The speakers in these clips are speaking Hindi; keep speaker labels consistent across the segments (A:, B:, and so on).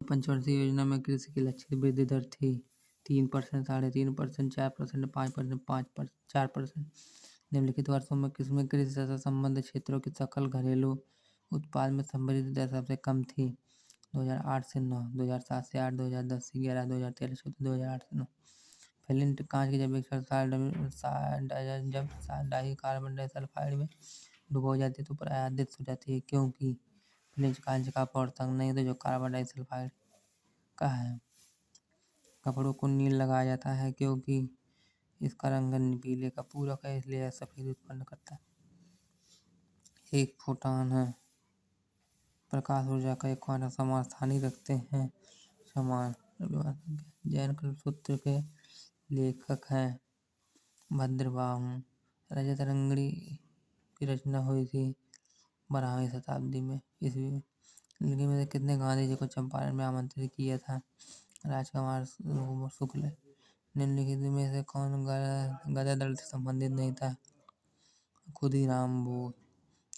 A: पंचवर्षीय योजना में कृषि की लक्षित वृद्धि दर थी 3%, 3.5%, 4%, 5%, 4%। निम्नलिखित वर्षों में किसमें कृषि से संबंधित क्षेत्रों की सकल घरेलू उत्पाद में वृद्धि दर सबसे कम थी? 2008 से 9, 2007 से 8, 2010 से 11, 2013 से 2008 से 9। फ्लिंट कांच की जैविक जब डाई कार्बन डाइसल्फाइड में डुबो जाती है तो परायादित हो जाती है, क्योंकि फ्लिंट कांच का अपर्तक नहीं तो जो कार्बन डाइसल्फाइड का है। कपड़ों को नील लगाया जाता है क्योंकि इसका रंग पीले का पूरक है, इसलिए यह सफेद उत्पन्न करता है। एक फोटॉन है। प्रकाश ऊर्जा का एक क्वांटम समस्थानिक रखते हैं समान। जैन कल्पसूत्र के लेखक हैं भद्रबाहु। रजत रंगड़ी की रचना हुई थी 12वीं शताब्दी में ईस्वी में। निम्नलिखित में से किसने गांधी जी को चंपारण में आमंत्रित किया था? राजकुमार शुक्ल। निम्नलिखित में से कौन गदा दल से संबंधित नहीं था? खुदीराम बोस।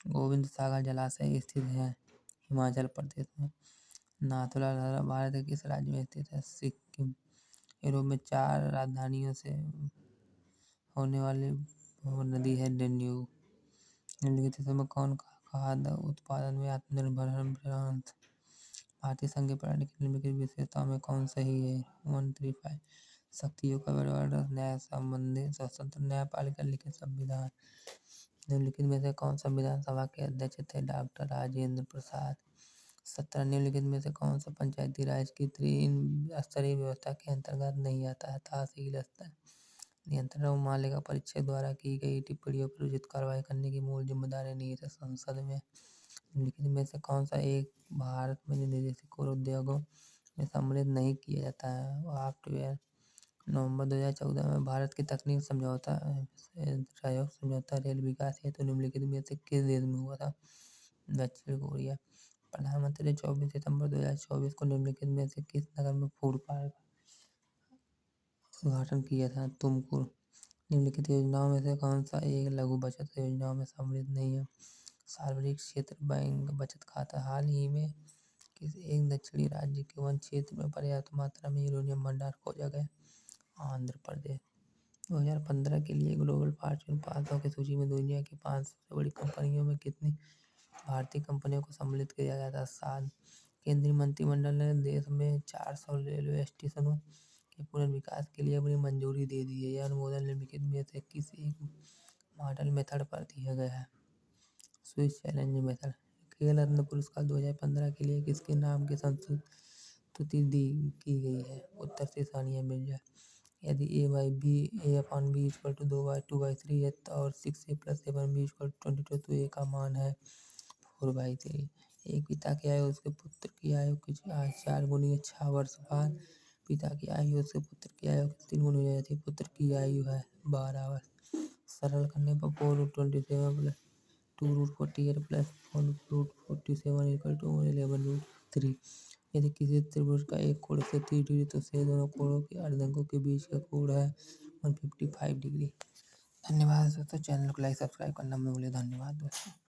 A: गोविंद सागर जलाशय स्थित है हिमाचल प्रदेश में। नाथुला दर्रा भारत के किस राज्य में स्थित है? सिक्किम। यूरोप में 4 राजधानियों से होने वाली वो नदी है डेन्यूब। निम्नलिखित में कौन खाद्य उत्पादन में आत्मनिर्भर है? फ्रांस। भारतीय संघीय प्रणाली की निम्नलिखित विशेषताओं में कौन सही है? 135। शक्तियों का बंटवारा, न्याय संबंधी स्वतंत्र न्यायपालिका, लिखित संविधान। निम्नलिखित में से कौन संविधान सभा के अध्यक्ष थे? डॉक्टर राजेंद्र प्रसाद। 17। निम्नलिखित में से कौन सा पंचायती राज की त्रिस्तरीय व्यवस्था के अंतर्गत नहीं आता है? तहसील स्तर। नियंत्रण एवं मालिका परिषद द्वारा की गई टिप्पणियों पर उचित कार्रवाई करने की मूल जिम्मेदारी निहित है संसद में। निम्नलिखित में से कौन सा एक भारत में निर्देशित कोर उद्योगों में सम्मिलित नहीं किया जाता है? सॉफ्टवेयर। नवंबर 2014 में भारत की तकनीक समझौता सहयोग समझौता रेल विकास हेतु निम्नलिखित में से किस देश में हुआ था? दक्षिण कोरिया। प्रधानमंत्री ने 24 सितंबर 2024 को निम्नलिखित में से किस नगर में फूड पार्क उद्घाटन किया था? तुमकुर। निम्नलिखित योजनाओं में से कौन सा एक लघु बचत योजनाओं में सम्मिलित नहीं है? सार्वजनिक क्षेत्र बैंक बचत खाता। हाल ही में किस एक दक्षिणी राज्य के वन क्षेत्र में पर्याप्त मात्रा में यूरेनियम भंडार खोजा गया? आंध्र प्रदेश। 2015 के लिए ग्लोबल फॉर्च्यून 500 की सूची में दुनिया की 500 सबसे बड़ी कंपनियों में कितनी भारतीय कंपनियों को सम्मिलित किया गया था? 7। केंद्रीय मंत्रिमंडल ने देश में 400 रेलवे स्टेशनों के पुनर्विकास के लिए अपनी मंजूरी दे दी है। यह अनुमोदन निम्नलिखित में से किस एक मॉडल मेथड पर दिया गया है? Swiss challenge method. खेल रत्न पुरस्कार 2015 के लिए किसके नाम की संस्तुति की गई है? उत्तर से सानिया मिर्जा। यदि a/b 2/2/3 है और 6a+7b=22 तो a का मान है 4/3। एक पिता की आयु उसके पुत्र की आयु की 4 गुनी 6 वर्ष बाद पिता की आयु उसके पुत्र की आयु 3 गुनी हो जाती है। पुत्र की आयु है 12 वर्ष। सरल करने पर 4√27 2√48 4√47 11√3। यदि किसी त्रिभुज का एक कोण 130 डिग्री तो शेष दोनों कोणों के अर्धंकों के बीच का कोण है 155 डिग्री। धन्यवाद दोस्तों, चैनल को लाइक सब्सक्राइब करना मत भूलिए। धन्यवाद दोस्तों।